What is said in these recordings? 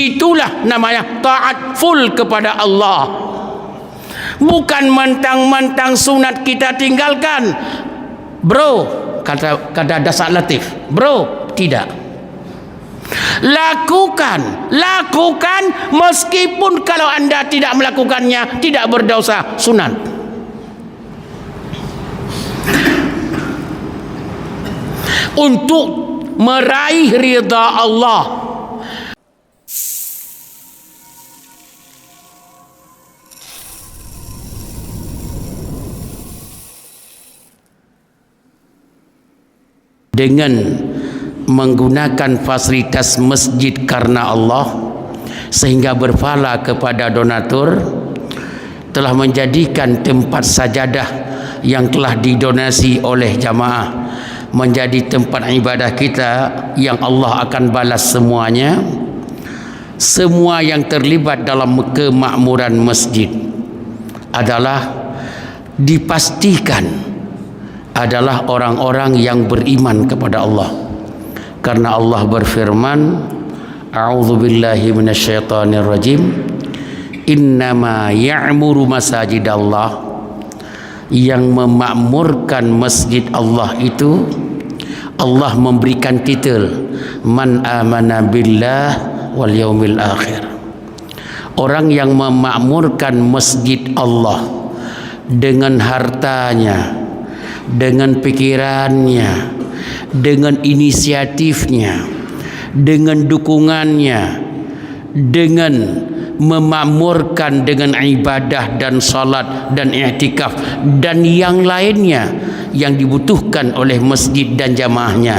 Itulah namanya taat full kepada Allah. Bukan mentang-mentang sunat kita tinggalkan. Bro, kata Dasak Latif, bro, tidak. Lakukan meskipun kalau anda tidak melakukannya tidak berdosa sunat. Untuk meraih ridha Allah. Dengan menggunakan fasilitas masjid karena Allah, sehingga berpahala kepada donatur, telah menjadikan tempat sajadah yang telah didonasi oleh jamaah menjadi tempat ibadah kita yang Allah akan balas semuanya. Semua yang terlibat dalam kemakmuran masjid adalah dipastikan adalah orang-orang yang beriman kepada Allah, karena Allah berfirman, a'udzubillahi minasyaitonir rajim, innama ya'muru masajidallah, yang memakmurkan masjid Allah itu Allah memberikan titel man amana billah wal yaumil akhir. Orang yang memakmurkan masjid Allah dengan hartanya, dengan pikirannya, dengan inisiatifnya, dengan dukungannya, dengan memakmurkan dengan ibadah dan salat dan i'tikaf dan yang lainnya yang dibutuhkan oleh masjid dan jamaahnya,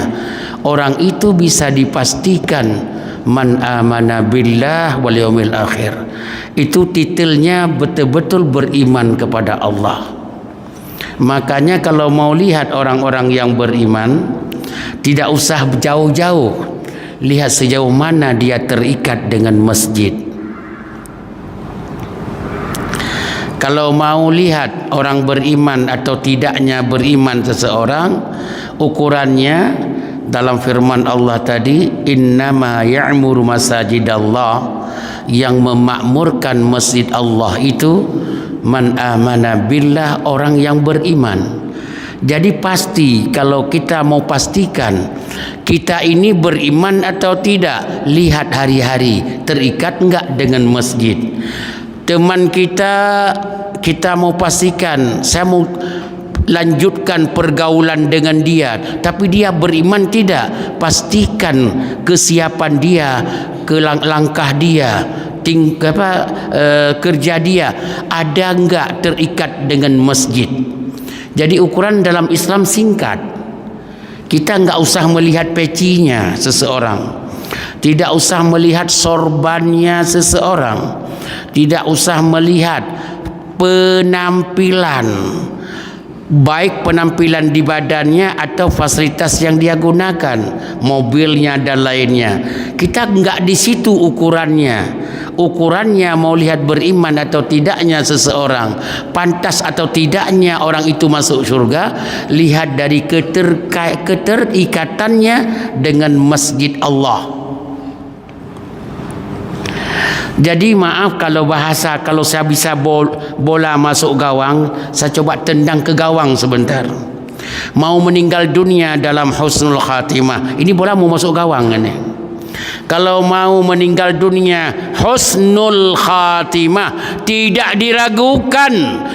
orang itu bisa dipastikan man amana billah wal yaumil akhir. Itu titelnya betul-betul beriman kepada Allah. Makanya kalau mau lihat orang-orang yang beriman, tidak usah jauh-jauh, lihat sejauh mana dia terikat dengan masjid. Kalau mau lihat orang beriman atau tidaknya beriman seseorang, ukurannya dalam firman Allah tadi, innama ya'muru masajidallah, yang memakmurkan masjid Allah itu man amana billah, orang yang beriman. Jadi pasti, kalau kita mau pastikan kita ini beriman atau tidak, lihat hari-hari terikat enggak dengan masjid. Teman kita mau pastikan, saya mau lanjutkan pergaulan dengan dia, tapi dia beriman tidak, pastikan kesiapan dia, langkah dia, kerja dia ada enggak terikat dengan masjid. Jadi ukuran dalam Islam singkat. Kita enggak usah melihat pecinya seseorang, tidak usah melihat sorbannya seseorang, tidak usah melihat penampilan, baik penampilan di badannya atau fasilitas yang dia gunakan, mobilnya dan lainnya. Kita enggak di situ ukurannya. Ukurannya mau lihat beriman atau tidaknya seseorang, pantas atau tidaknya orang itu masuk surga, lihat dari keterikatannya dengan masjid Allah. Jadi maaf kalau bahasa, kalau saya bisa bola masuk gawang, saya coba tendang ke gawang sebentar. Mau meninggal dunia dalam husnul khatimah, ini bola mau masuk gawang ini. Kalau mau meninggal dunia husnul khatimah, tidak diragukan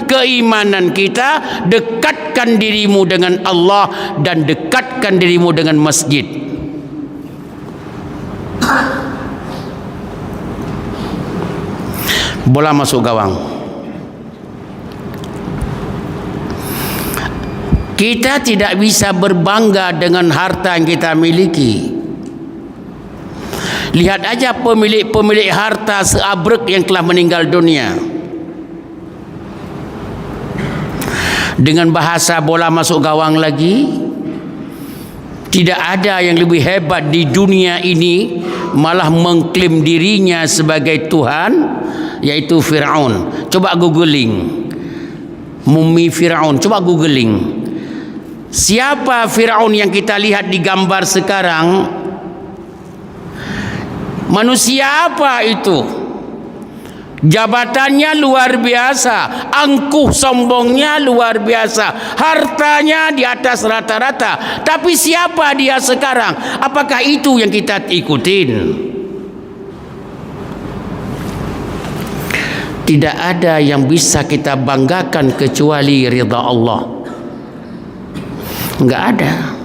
keimanan kita, dekatkan dirimu dengan Allah dan dekatkan dirimu dengan masjid. Bola masuk gawang. Kita tidak bisa berbangga dengan harta yang kita miliki. Lihat aja pemilik harta seabrek yang telah meninggal dunia. Dengan bahasa bola masuk gawang lagi, tidak ada yang lebih hebat di dunia ini, malah mengklaim dirinya sebagai Tuhan, yaitu Fir'aun. Coba googling mumi Fir'aun, coba googling. Siapa Fir'aun yang kita lihat di gambar sekarang? Manusia apa itu? Jabatannya luar biasa, angkuh sombongnya luar biasa, hartanya di atas rata-rata. Tapi siapa dia sekarang? Apakah itu yang kita ikutin? Tidak ada yang bisa kita banggakan kecuali ridha Allah. Enggak ada.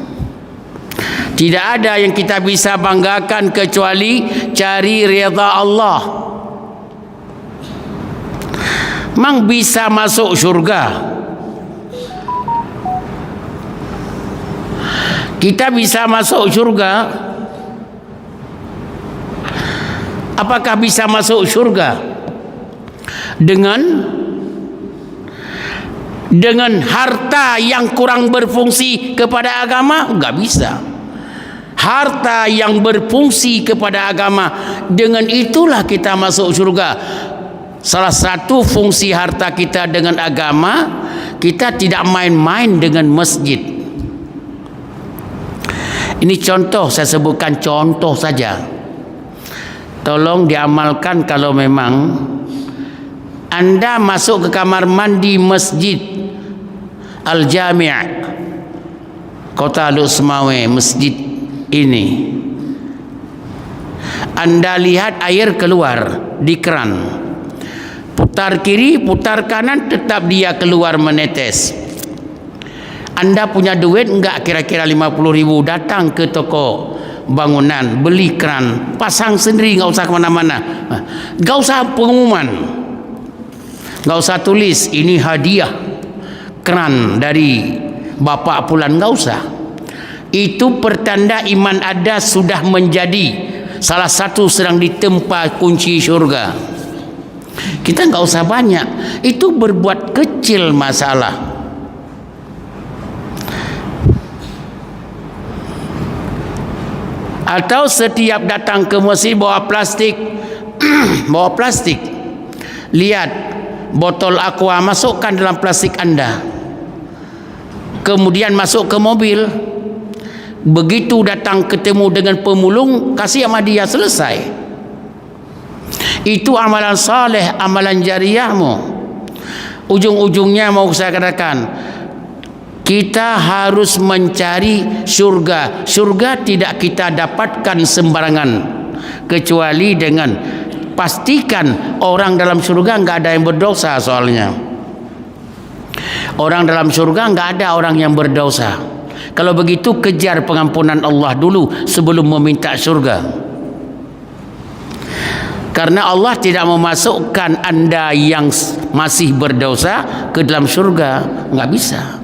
Tidak ada yang kita bisa banggakan kecuali cari ridha Allah. Mang bisa masuk syurga. Kita bisa masuk syurga. Apakah bisa masuk syurga dengan harta yang kurang berfungsi kepada agama? Enggak bisa. Harta yang berfungsi kepada agama, dengan itulah kita masuk syurga. Salah satu fungsi harta kita dengan agama, kita tidak main-main dengan masjid. Ini contoh, saya sebutkan contoh saja. Tolong diamalkan kalau memang Anda masuk ke kamar mandi masjid Al-Jami' Kota Lusmawe, masjid ini. Anda lihat air keluar di keran. Putar kiri, putar kanan, tetap dia keluar menetes. Anda punya duit enggak kira-kira 50.000, datang ke toko bangunan, beli keran, pasang sendiri, enggak usah kemana-mana. Enggak usah pengumuman, enggak usah tulis ini hadiah keran dari Bapak Pulan, enggak usah. Itu pertanda iman Anda sudah menjadi salah satu sedang ditempa kunci syurga. Kita enggak usah banyak, itu berbuat kecil masalah. Atau setiap datang ke masjid bawa plastik, bawa plastik. Lihat botol aqua, masukkan dalam plastik Anda. Kemudian masuk ke mobil. Begitu datang ketemu dengan pemulung, kasih sama dia, selesai. Itu amalan saleh, amalan jariahmu. Ujung-ujungnya mau saya katakan, kita harus mencari surga. Surga tidak kita dapatkan sembarangan, kecuali dengan pastikan orang dalam surga enggak ada yang berdosa. Soalnya orang dalam surga enggak ada orang yang berdosa. Kalau begitu kejar pengampunan Allah dulu sebelum meminta surga. Karena Allah tidak memasukkan Anda yang masih berdosa ke dalam surga, enggak bisa.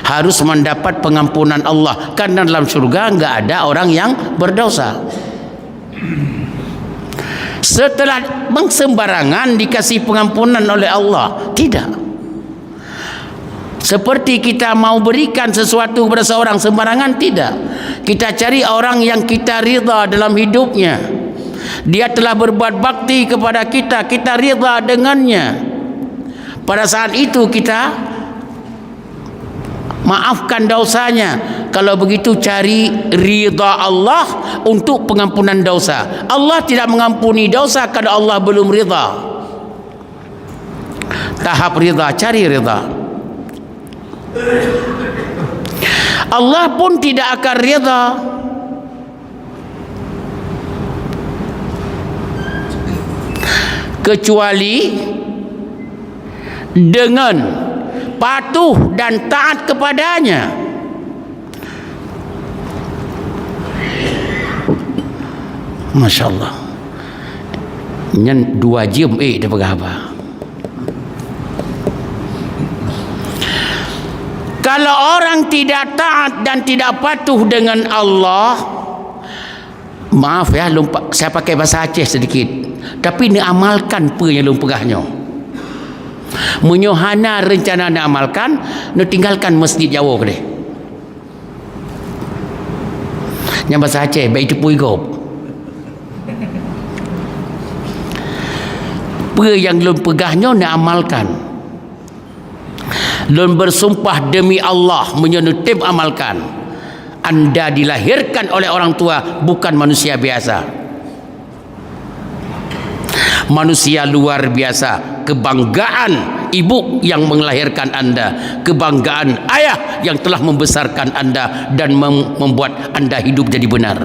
Harus mendapat pengampunan Allah, karena dalam surga enggak ada orang yang berdosa. Setelah sembarangan dikasih pengampunan oleh Allah, tidak. Seperti kita mau berikan sesuatu kepada seorang sembarangan, tidak. Kita cari orang yang kita ridha dalam hidupnya. Dia telah berbuat bakti kepada kita, kita ridha dengannya. Pada saat itu kita maafkan dosanya. Kalau begitu cari ridha Allah untuk pengampunan dosa. Allah tidak mengampuni dosa kalau Allah belum ridha. Tahap ridha, cari ridha. Allah pun tidak akan ridha kecuali dengan patuh dan taat kepadanya. Masya Allah. Nyen 2 jam dia berapa? Kalau orang tidak taat dan tidak patuh dengan Allah, maaf ya, saya pakai bahasa Aceh sedikit, tapi ni amalkan apa yang lu pegahnya. Menyohana rencana nak amalkan, nak tinggalkan masjid Jawa ke dia. Yang bahasa Aceh, baik itu puigop. Apa yang lu pegahnya nak amalkan. Lu bersumpah demi Allah menyunutip amalkan. Anda dilahirkan oleh orang tua, bukan manusia biasa. Manusia luar biasa, kebanggaan ibu yang melahirkan Anda, kebanggaan ayah yang telah membesarkan Anda dan membuat Anda hidup jadi benar.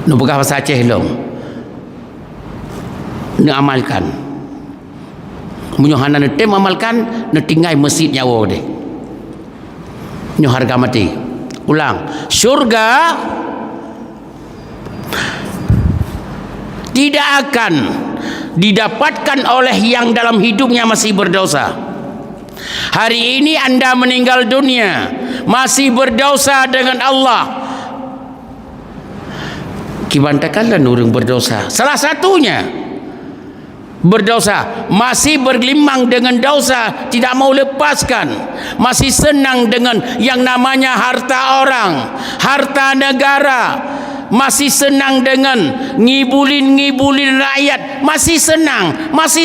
Nak bukan bahasa Aceh long, nak amalkan. Menyuhana nak amalkan, nak tinggal masjid nyawa deh. Nyo harga mati. Ulang, syurga tidak akan didapatkan oleh yang dalam hidupnya masih berdosa. Hari ini Anda meninggal dunia masih berdosa dengan Allah. Kibantakanlah orang berdosa. Salah satunya berdosa, masih bergelimang dengan dosa, tidak mau lepaskan, masih senang dengan yang namanya harta orang, harta negara, masih senang dengan ngibulin rakyat, masih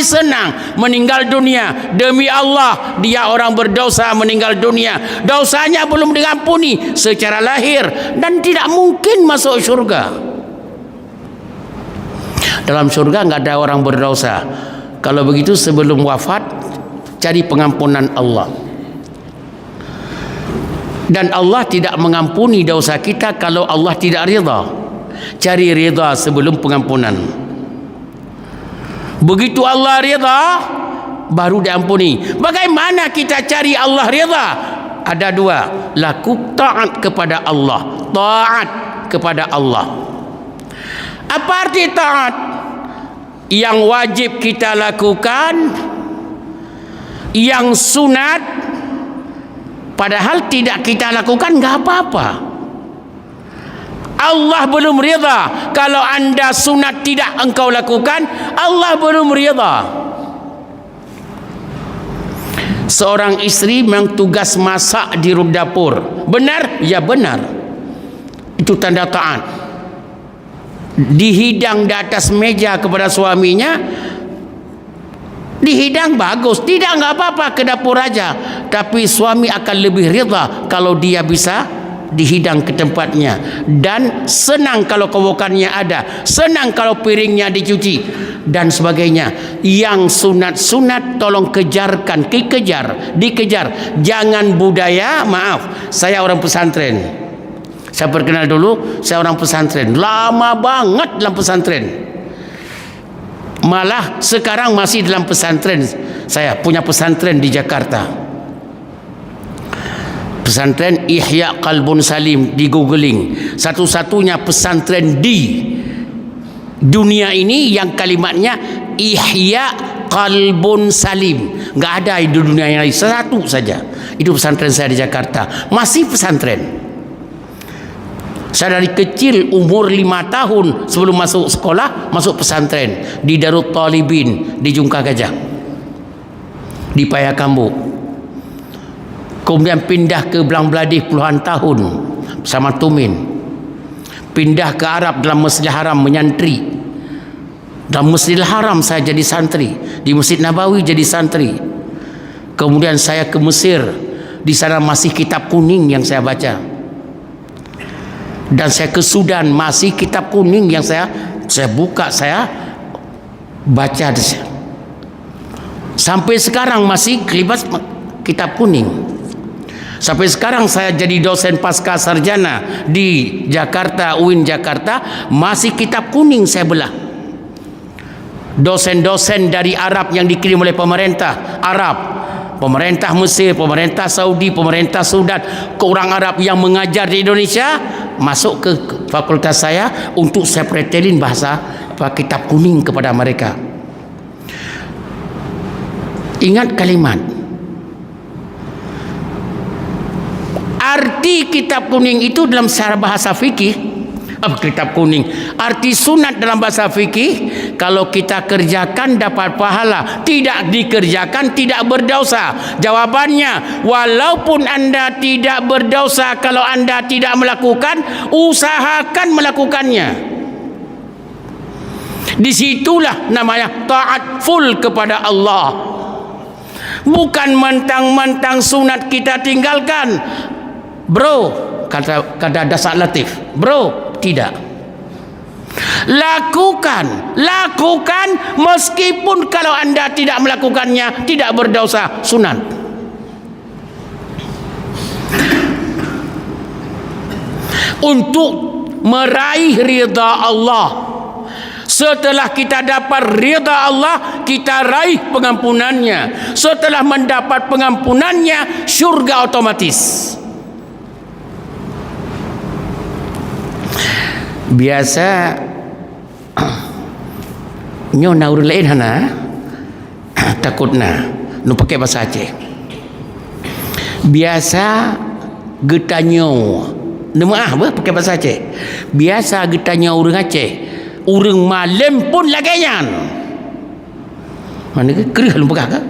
senang meninggal dunia. Demi Allah, dia orang berdosa meninggal dunia, dosanya belum diampuni secara lahir dan tidak mungkin masuk syurga. Dalam syurga enggak ada orang berdosa. Kalau begitu sebelum wafat cari pengampunan Allah. Dan Allah tidak mengampuni dosa kita kalau Allah tidak ridha. Cari ridha sebelum pengampunan. Begitu Allah ridha baru diampuni. Bagaimana kita cari Allah ridha? Ada dua, laku taat kepada Allah, taat kepada Allah. Apa arti taat? Yang wajib kita lakukan, yang sunat padahal tidak kita lakukan, enggak apa-apa. Allah belum ridha kalau Anda sunat tidak engkau lakukan, Allah belum ridha. Seorang istri memang tugas masak di dapur. Benar? Ya benar. Itu tanda taat. Dihidang di atas meja kepada suaminya, dihidang bagus, tidak enggak apa-apa, ke dapur aja. Tapi suami akan lebih ridha kalau dia bisa dihidang ke tempatnya, dan senang kalau kowokannya ada, senang kalau piringnya dicuci dan sebagainya. Yang sunat-sunat tolong kejarkan, dikejar. Jangan budaya, maaf, saya orang pesantren. Saya perkenal dulu, saya orang pesantren. Lama banget dalam pesantren. Malah sekarang masih dalam pesantren. Saya punya pesantren di Jakarta. Pesantren Ihya Qalbun Salim, di googling. Satu-satunya pesantren di dunia ini yang kalimatnya Ihya Qalbun Salim. Enggak ada di dunia yang lain, satu saja. Itu pesantren saya di Jakarta. Masih pesantren. Saya dari kecil umur 5 tahun sebelum masuk sekolah, masuk pesantren di Darut Talibin di Jungka Gajah, di Payakambu. Kemudian pindah ke Belang Beladih puluhan tahun sama Tumin. Pindah ke Arab dalam Masjidil Haram menyantri. Dalam Masjidil Haram saya jadi santri, di Masjid Nabawi jadi santri. Kemudian saya ke Mesir, di sana masih kitab kuning yang saya baca. Dan saya ke Sudan, masih kitab kuning yang saya buka, saya baca. Sampai sekarang masih kelibas kitab kuning. Sampai sekarang saya jadi dosen pasca sarjana di Jakarta, UIN Jakarta, masih kitab kuning saya belah. Dosen-dosen dari Arab yang dikirim oleh pemerintah Arab, pemerintah Mesir, pemerintah Saudi, pemerintah Sudan, ke orang Arab yang mengajar di Indonesia, masuk ke fakultas saya untuk saya pretelin bahasa kitab kuning kepada mereka. Ingat kalimat, arti kitab kuning itu dalam secara bahasa fikih. Kitab kuning, arti sunat dalam bahasa fikih, kalau kita kerjakan dapat pahala, tidak dikerjakan tidak berdosa. Jawabannya, walaupun Anda tidak berdosa kalau Anda tidak melakukan, usahakan melakukannya. Disitulah namanya taat full kepada Allah. Bukan mentang-mentang sunat kita tinggalkan, bro. Kata Dasak Latif, bro, tidak. Lakukan meskipun kalau anda tidak melakukannya tidak berdosa, sunat. Untuk meraih ridha Allah. Setelah kita dapat ridha Allah, kita raih pengampunannya. Setelah mendapat pengampunannya, syurga otomatis. Biasa nyo naur lain hana takutna nu pakai bahasa Aceh. Biasa getanyo maaf pakai bahasa Aceh. Biasa getanyo urang Aceh. Urang malam pun lagaian. Mana ke kerih lu pegah ke?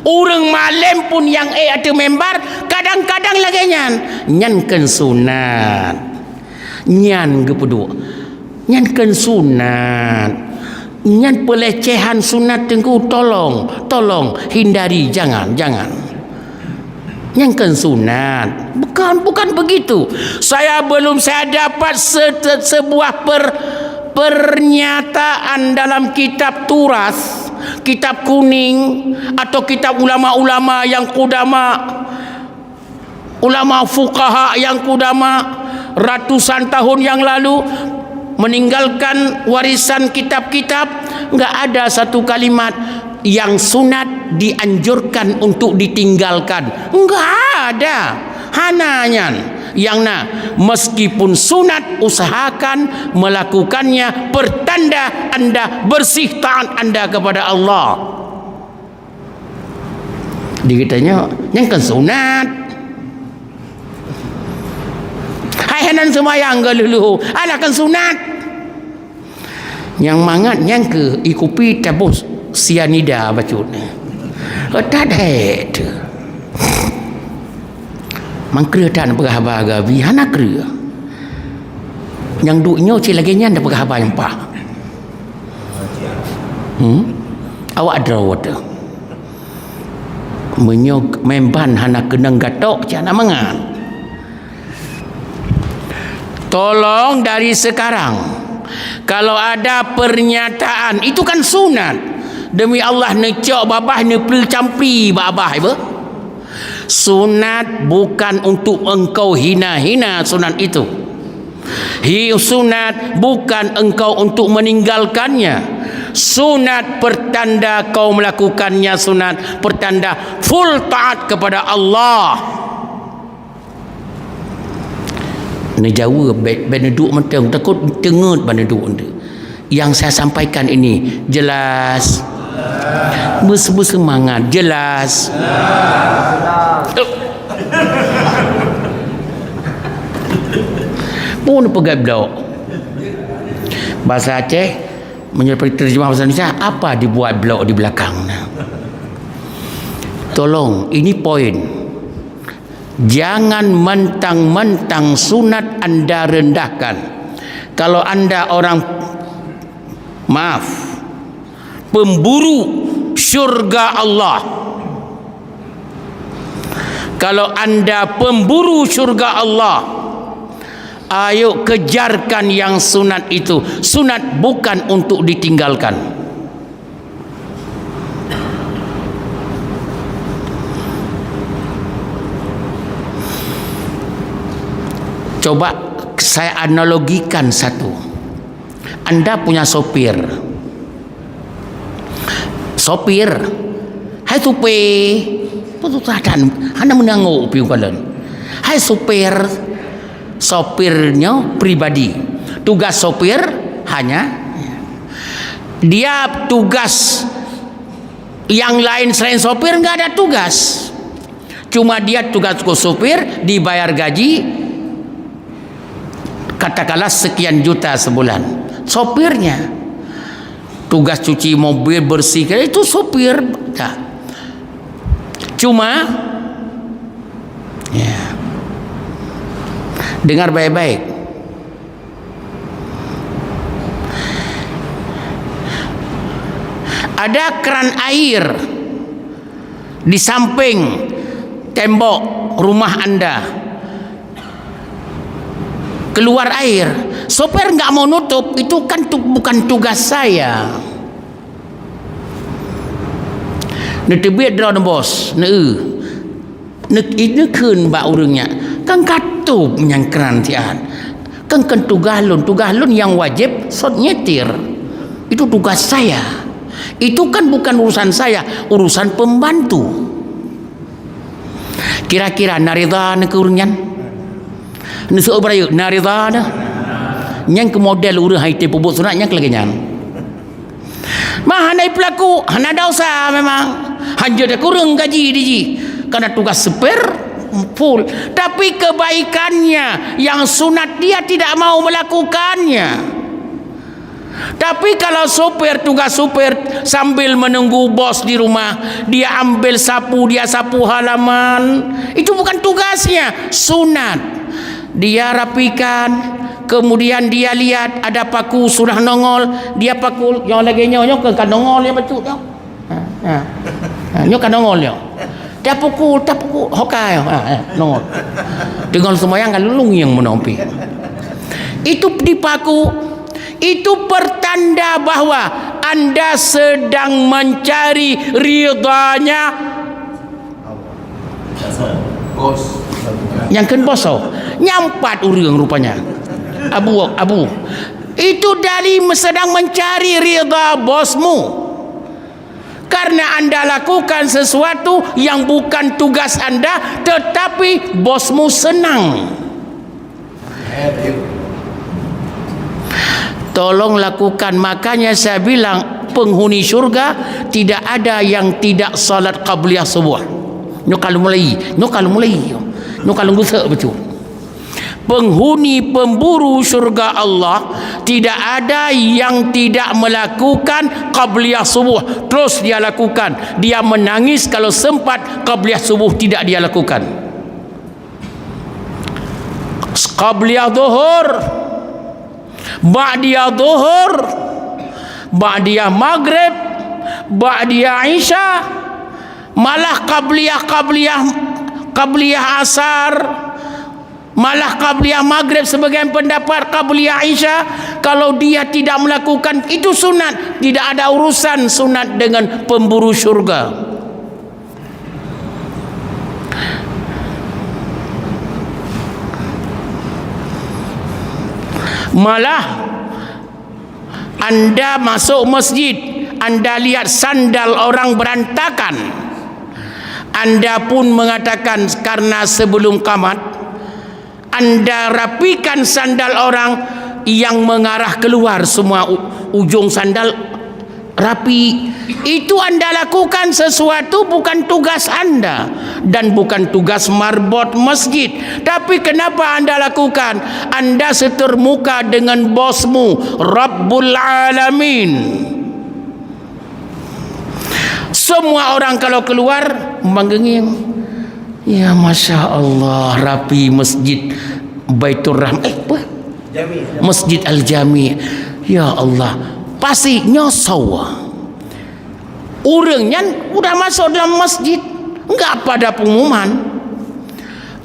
Urang malam pun yang ada member kadang-kadang lagaian. Nyankan sunat. Nyan gepedu. Nyankan sunat. Nyan pelecehan sunat tengku tolong hindari, jangan. Nyankan sunat. Bukan begitu. Saya dapat sebuah pernyataan dalam kitab turas, kitab kuning, atau kitab ulama-ulama yang kudama, ulama fuqaha yang kudama ratusan tahun yang lalu meninggalkan warisan kitab-kitab. Enggak ada satu kalimat yang sunat dianjurkan untuk ditinggalkan. Enggak ada. Hananya yang meskipun sunat usahakan melakukannya, pertanda anda bersih taat anda kepada Allah. Dikitanya yang kan sunat. Hai hanan semayang ke lulu, ala kan sunat. Yang mangat yang ke ikupi tabus sianida bacutnya. Tak ada itu. Mangkria dan pegahaba gabi hana kria. Yang duknya cilaginya ndak pegahaba yang pah. Awak drawat. Menyok memban hana kenang gatok cana mangan. Tolong dari sekarang kalau ada pernyataan itu kan sunat. Demi Allah necok babah ne pel campri babah ibu. Sunat bukan untuk engkau hina-hina sunat itu. Sunat bukan engkau untuk meninggalkannya. Sunat pertanda kau melakukannya, sunat pertanda full taat kepada Allah. Ni Jawa beneduk mentang takut tengut beneduk anda. Yang saya sampaikan ini jelas. Bersemangat jelas. Pun pegai blok. Bahasa Aceh menyerupai terjemah bahasa Indonesia, apa dibuat blok di belakang. Tolong, ini poin. Jangan mentang-mentang sunat anda rendahkan. Kalau anda orang pemburu syurga Allah, kalau anda pemburu syurga Allah, ayo kejarkan yang sunat itu. Sunat bukan untuk ditinggalkan. Coba saya analogikan satu. Anda punya sopir. Hai supir, putusan Anda menanggung piukalan. Hai sopirnya pribadi. Tugas sopir hanya dia tugas, yang lain selain sopir nggak ada tugas. Cuma dia tugas sopir, dibayar gaji katakanlah sekian juta sebulan. Sopirnya tugas cuci mobil, bersihkan, itu sopir. Nah, cuma dengar baik-baik. Ada keran air di samping tembok rumah anda. keluar air. Sopir nggak mau nutup, itu kan bukan tugas saya. Netebit draw the bos. Ini kun ba urangnya. Kan katup yang keran tian. Kan tugas lun yang wajib sot nyetir. Itu tugas saya. Itu kan bukan urusan saya, urusan pembantu. Kira-kira narida nak urungan? Nusu berayu narida dah. Yang ke model urang hai te pubuk sunatnya kelagian. Mah hanai pelaku, hana dosa memang. Hanya dah kurang gaji diji. Karena tugas super full. Tapi kebaikannya yang sunat dia tidak mau melakukannya. Tapi kalau tugas supir sambil menunggu bos di rumah, dia ambil sapu, dia sapu halaman, itu bukan tugasnya, sunat. Dia rapikan, kemudian dia lihat ada paku sudah nongol, dia pakul, yang lagi nyok kan nongol ya betul nyok. Nyok kan nongol nyok. Dia pukul, hokai, nongol. Dengan semayang kan lulung yang menompi. Itu dipaku. Itu pertanda bahwa Anda sedang mencari ridhanya bos. Yang kan bos nyampat urang rupanya. Abu. Itu dari sedang mencari ridha bosmu. Karena Anda lakukan sesuatu yang bukan tugas Anda, tetapi bosmu senang. Tolong lakukan. Makanya saya bilang penghuni syurga tidak ada yang tidak salat qabliyah subuh. Nyok kalau gusak betul. Penghuni pemburu syurga Allah tidak ada yang tidak melakukan qabliyah subuh. Terus dia lakukan. Dia menangis kalau sempat qabliyah subuh tidak dia lakukan. Qabliyah zuhur, ba'diyah zuhur, ba'diyah maghrib, ba'diyah isya, malah qabliyah asar, malah qabliyah maghrib, sebagian pendapat qabliyah isya. Kalau dia tidak melakukan itu sunat, tidak ada urusan sunat dengan pemburu syurga. Malah Anda masuk masjid, Anda lihat sandal orang berantakan, Anda pun mengatakan karena sebelum qamat Anda rapikan sandal orang yang mengarah keluar, semua ujung sandal rapi. Itu Anda lakukan sesuatu bukan tugas Anda dan bukan tugas marbot masjid. Tapi kenapa Anda lakukan? Anda setermuka dengan bosmu, Rabbul Alamin. Semua orang kalau keluar menggenging, ya Masya Allah, rapi masjid Baitur Rahman, Masjid Al-Jami. Ya Allah, pasti nyosau. Orangnya udah masuk dalam masjid, enggak pada pengumuman.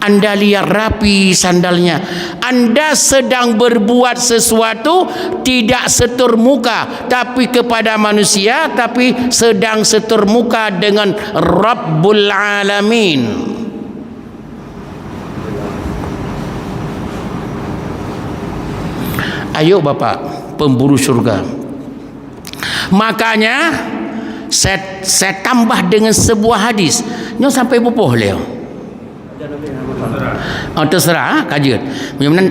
Anda lihat rapi sandalnya. Anda sedang berbuat sesuatu tidak setermuka tapi kepada manusia, tapi sedang setermuka dengan Rabbul Alamin. Ayo Bapak pemburu surga. Makanya saya tambah dengan sebuah hadis. Nyo sampai bupoh leo. Terserah kajian. Mudah-mudahan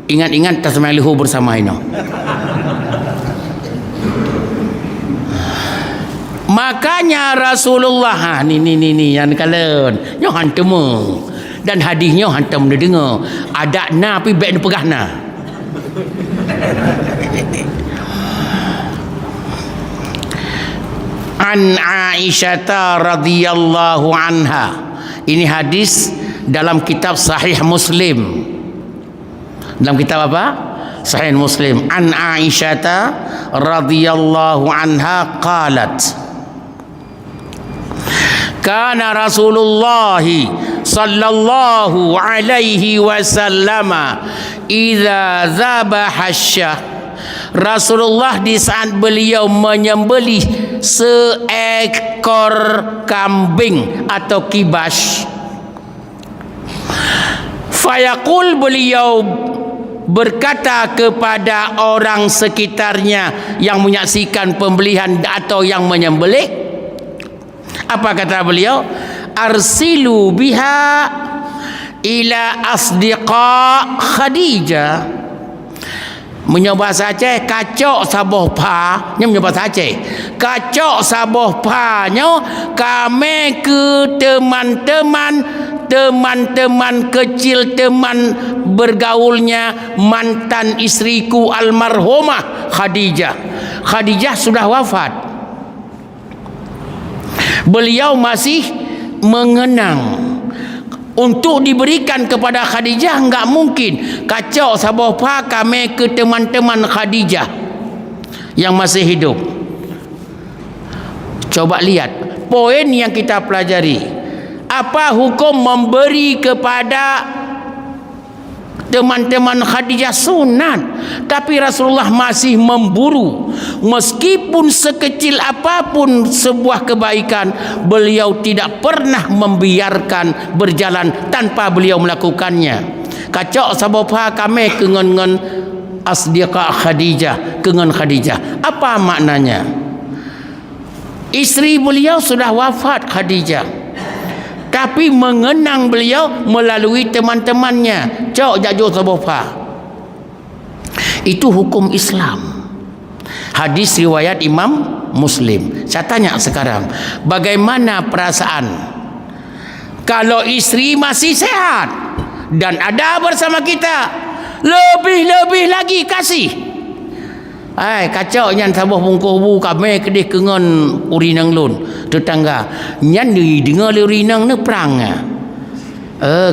ingat-ingat tasmailuhu bersama ini. Makanya Rasulullah ni yang kalian nyo hantam dan hadisnya hantam dia dengar. Ada napi baik pegah na. An Aisyah radhiyallahu anha. Ini hadis dalam kitab Sahih Muslim. Dalam kitab apa? Sahih Muslim. An Aisyah radhiyallahu anha qalat, kana Rasulullah sallallahu alaihi wasallam idza zabaha syah. Rasulullah di saat beliau menyembelih seekor kambing atau kibas, fayaqul, beliau berkata kepada orang sekitarnya yang menyaksikan pembelihan atau yang menyembelih, apa kata beliau? Arsilu biha ila asdiqa Khadijah. Menyebut Aceh kacok saboh pa, nya menyebut Aceh kacok saboh pa nyo kami ke teman-teman kecil, teman bergaulnya mantan istriku almarhumah Khadijah. Khadijah sudah wafat, beliau masih mengenang. Untuk diberikan kepada Khadijah enggak mungkin. Kacau saboh pa kami ke teman-teman Khadijah yang masih hidup. Coba lihat poin yang kita pelajari. Apa hukum memberi kepada teman-teman Khadijah? Sunat. Tapi Rasulullah masih memburu. Meskipun sekecil apapun sebuah kebaikan, beliau tidak pernah membiarkan berjalan tanpa beliau melakukannya. Kacau sabapa kami kengen asdiqa Khadijah, kengen Khadijah. Apa maknanya? Isteri beliau sudah wafat Khadijah, tapi mengenang beliau melalui teman-temannya. Cok jajo sabapa. Itu hukum Islam. Hadis riwayat Imam Muslim. Saya tanya sekarang, bagaimana perasaan kalau istri masih sehat dan ada bersama kita, lebih-lebih lagi kasih. Kacau nyan sabuh bungkuh bu kami kedih kengon urinang lun tetangga nyan di dengar urinang ne perang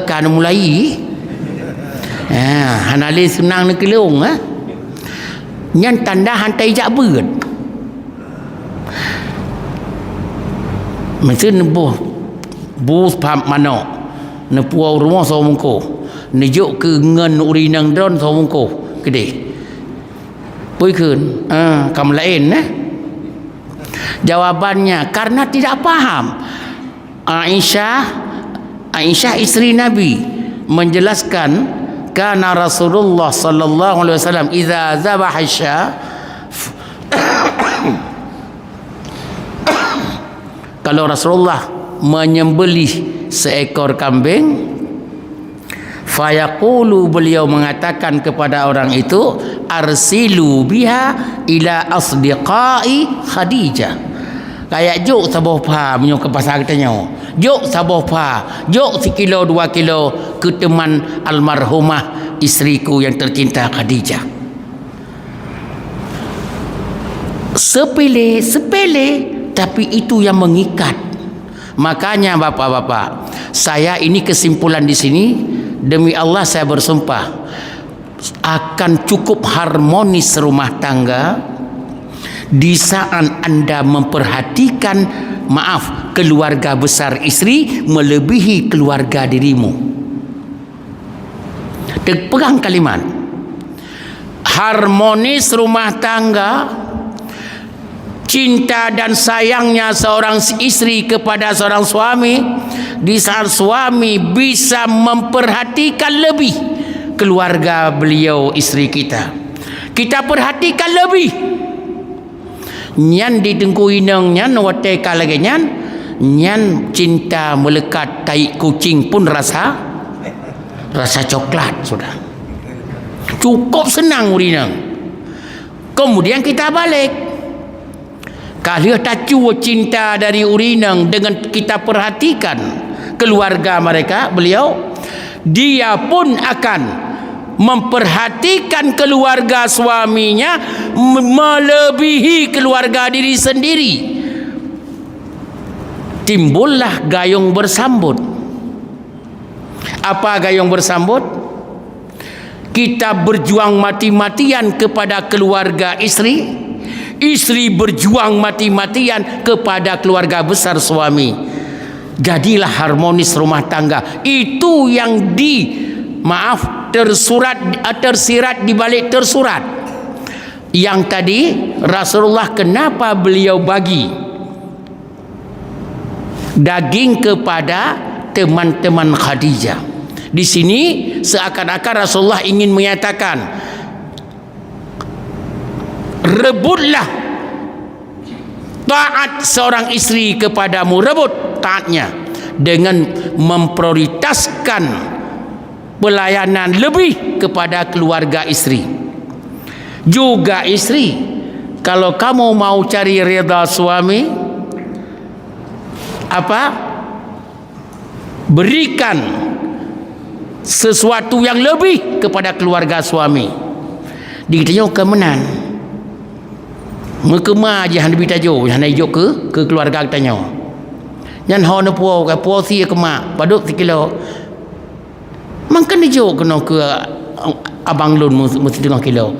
kan mulai hanali senang ne kelung nyan tanda hantai jak beut mesin bu pam mano ne puau rumah so mungko ne juk ke ngen urinang dron so mungko gede pui keun kam lain jawabannya karena tidak paham. Aisyah istri Nabi menjelaskan, kana Rasulullah sallallahu alaihi wasallam idza zabaha syah, kalau Rasulullah menyembelih seekor kambing, fayaqulu, beliau mengatakan kepada orang itu, arsilu biha ila asdiqai Khadijah. Kayak juk saboh pa menyo ke pasar katanya. Juk saboh pa, juk sekilo 2 kilo ke teman almarhumah istriku yang tercinta Khadijah. Sepele tapi itu yang mengikat. Makanya bapak-bapak, saya ini kesimpulan di sini, demi Allah saya bersumpah akan cukup harmonis rumah tangga di saat Anda memperhatikan keluarga besar istri melebihi keluarga dirimu. Pegang kalimat harmonis rumah tangga, cinta dan sayangnya seorang istri kepada seorang suami di saat suami bisa memperhatikan lebih keluarga beliau, istri kita perhatikan lebih. Nyan di tengku inang nyan wateka lagi nyan cinta melekat tai kucing pun rasa coklat sudah. Cukup senang urinang. Kemudian kita balik. Kalau tacu cinta dari urinang dengan kita perhatikan keluarga mereka, beliau, dia pun akan memperhatikan keluarga suaminya melebihi keluarga diri sendiri. Timbullah gayung bersambut. Apa gayung bersambut? Kita berjuang mati-matian kepada keluarga istri, istri berjuang mati-matian kepada keluarga besar suami. Jadilah harmonis rumah tangga. Itu yang tersirat di balik tersurat. Yang tadi Rasulullah, kenapa beliau bagi daging kepada teman-teman Khadijah? Di sini seakan-akan Rasulullah ingin menyatakan, rebutlah taat seorang isteri kepadamu, rebut taatnya dengan memprioritaskan pelayanan lebih kepada keluarga isteri. Juga isteri, kalau kamu mau cari redha suami, berikan sesuatu yang lebih kepada keluarga suami. Dikitanya kemenan mekema je han bitajo han ijo ke keluarga katanya. Nyan ho ne puo ka puo si kema paduk 3 kilo. Mangkan ijo kena ke abang lun mesti 3 kilo.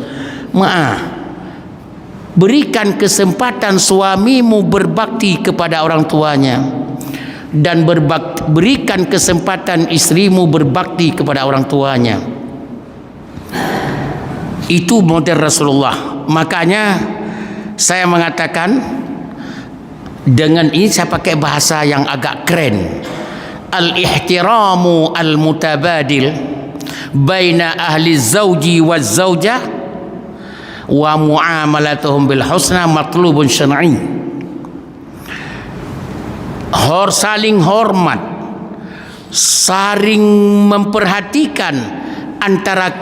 Berikan kesempatan suamimu berbakti kepada orang tuanya, dan berikan kesempatan istrimu berbakti kepada orang tuanya. Itu model Rasulullah. Makanya saya mengatakan, dengan ini saya pakai bahasa yang agak keren, al-ihtiramu al-mutabadil baina ahli zauji wa zaujah wa muamalatuhum bil husna matlubun syar'i. Saling hormat, saling memperhatikan antara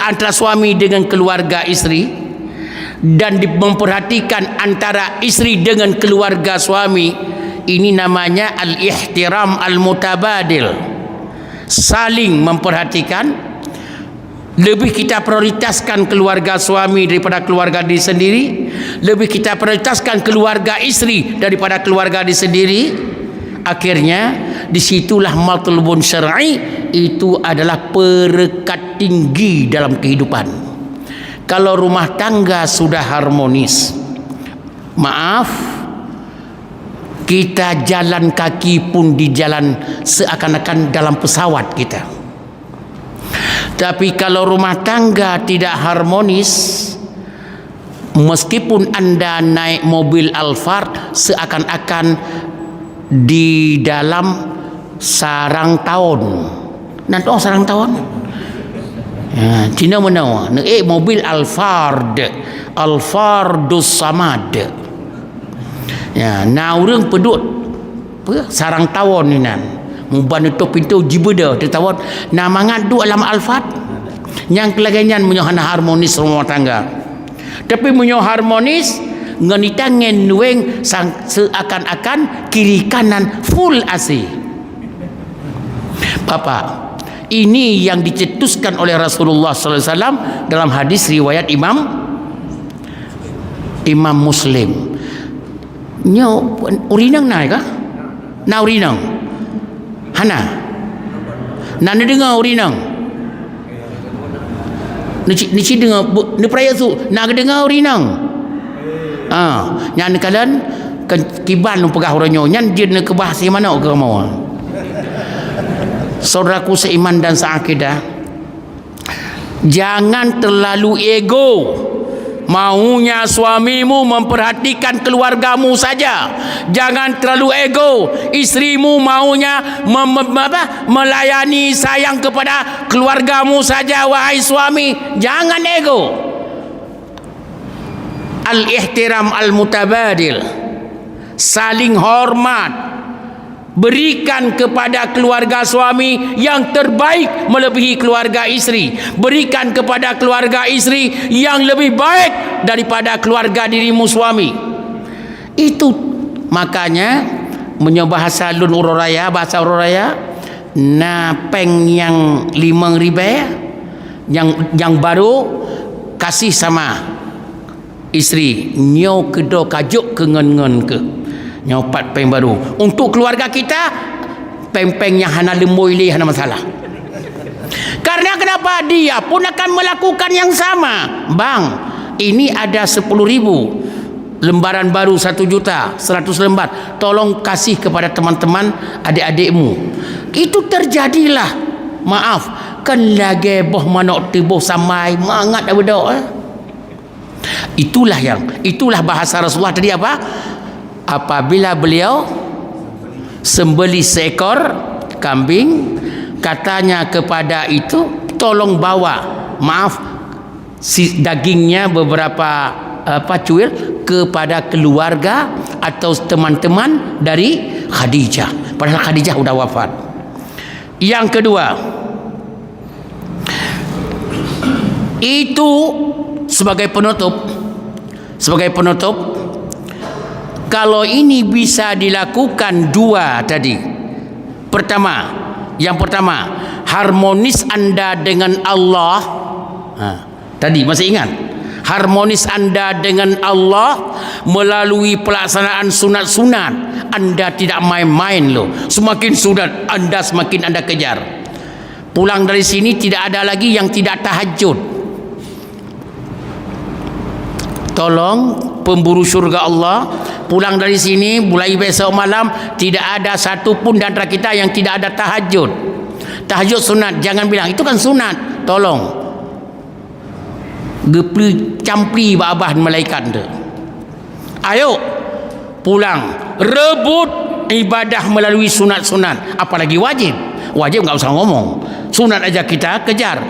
antara suami dengan keluarga istri, dan memperhatikan antara istri dengan keluarga suami. Ini namanya al-ihtiram al-mutabadil, saling memperhatikan. Lebih kita prioritaskan keluarga suami daripada keluarga diri sendiri, lebih kita prioritaskan keluarga istri daripada keluarga diri sendiri. Akhirnya disitulah matlubun syar'i, itu adalah perekat tinggi dalam kehidupan. Kalau rumah tangga sudah harmonis, kita jalan kaki pun di jalan seakan-akan dalam pesawat kita. Tapi kalau rumah tangga tidak harmonis, meskipun Anda naik mobil Alphard, seakan-akan di dalam sarang tawon. Nanti sarang tawon. Cina mana? Mobil Alphardus Samad. Ya, orang pedut sarang tawon ni nan. Mumpan itu pintu jibeda ditawon namangan duk alam alfat yang kelagaian menyohana harmonis rumah tangga. Tapi menyoh harmonis ngenitangen nueng seakan-akan kiri kanan full AC. Bapak, ini yang dicetuskan oleh Rasulullah sallallahu alaihi wasallam dalam hadis riwayat Imam Muslim. Nyo urinang naik kah? Na urinang. Hana nana dengar urinang ni dengar ni peraya tu nak dengar urinang nyan kalan kiban pegah oranyo nyan dia nak ke bahasa mana ke mau. Saudaraku seiman dan seakidah, jangan terlalu ego. Maunya suamimu memperhatikan keluargamu saja. Jangan terlalu ego. Istrimu maunya melayani sayang kepada keluargamu saja. Wahai suami, jangan ego. Al-ihtiram al-mutabadil, saling hormat. Berikan kepada keluarga suami yang terbaik melebihi keluarga istri. Berikan kepada keluarga istri yang lebih baik daripada keluarga dirimu suami. Itu makanya bahasa lun ururaya, bahasa ururaya, napeng yang 5 yang baru kasih sama istri, nyo kedo kajuk ke ngen ke. Nyopat peng baru untuk keluarga kita, peng-peng yang hana lemoi le hana masalah. Karena kenapa? Dia pun akan melakukan yang sama. Bang, ini ada 10.000, lembaran baru 1 juta 100 lembar, tolong kasih kepada teman-teman adik-adikmu. Itu terjadilah, maaf, kan lagi boh manok tibuh samai mangat dah berdoa. Itulah bahasa Rasulullah tadi apa? Apabila beliau sembelih seekor kambing, katanya kepada itu, tolong bawa, maaf, si dagingnya beberapa cuil kepada keluarga atau teman-teman dari Khadijah. Padahal Khadijah sudah wafat. Yang kedua, itu sebagai penutup, kalau ini bisa dilakukan dua tadi. Yang pertama, harmonis Anda dengan Allah. Tadi masih ingat? Harmonis Anda dengan Allah melalui pelaksanaan sunat-sunat. Anda tidak main-main loh. Semakin sunat Anda, semakin Anda kejar. Pulang dari sini tidak ada lagi yang tidak tahajud. Tolong pemburu syurga Allah, pulang dari sini mulai besok malam tidak ada satu pun di antara kita yang tidak ada tahajud. Tahajud sunat, jangan bilang itu kan sunat. Tolong gepli campli babah malaikat tu. Ayo pulang, rebut ibadah melalui sunat-sunat, apalagi wajib. Wajib enggak usah ngomong, sunat aja kita kejar.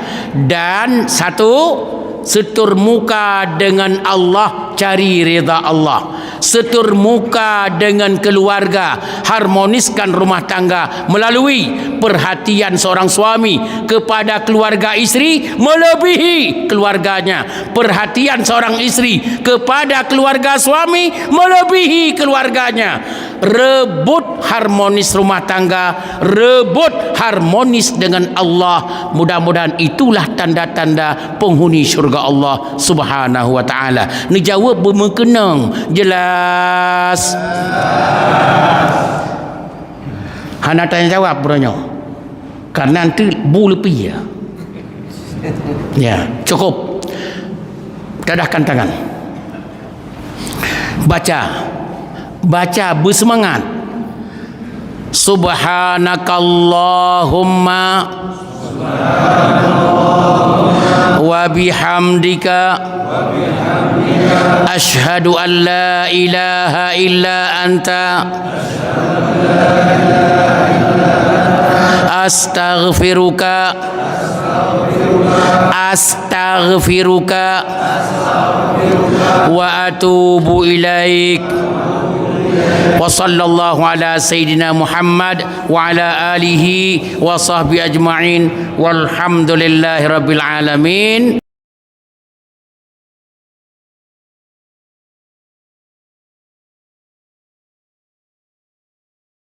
Dan satu, setur muka dengan Allah, cari rida Allah. Setur muka dengan keluarga, harmoniskan rumah tangga melalui perhatian seorang suami kepada keluarga istri melebihi keluarganya, perhatian seorang istri kepada keluarga suami melebihi keluarganya. Rebut harmonis rumah tangga, rebut harmonis dengan Allah. Mudah-mudahan itulah tanda-tanda penghuni syurga Allah Subhanahu wa taala. Ni jawab bermengenang jelas. Hana tanya jawab bronyo. Karena nanti bu lebih ya. Ya, cukup. Dadahkan tangan. Baca bersemangat. Subhanakallahumma wa bihamdika asyhadu an la ilaha illa anta astaghfiruka wa atubu ilaik. Wa sallallahu ala sayyidina Muhammad wa ala alihi wa sahbihi ajma'in walhamdulillahi rabbil alamin.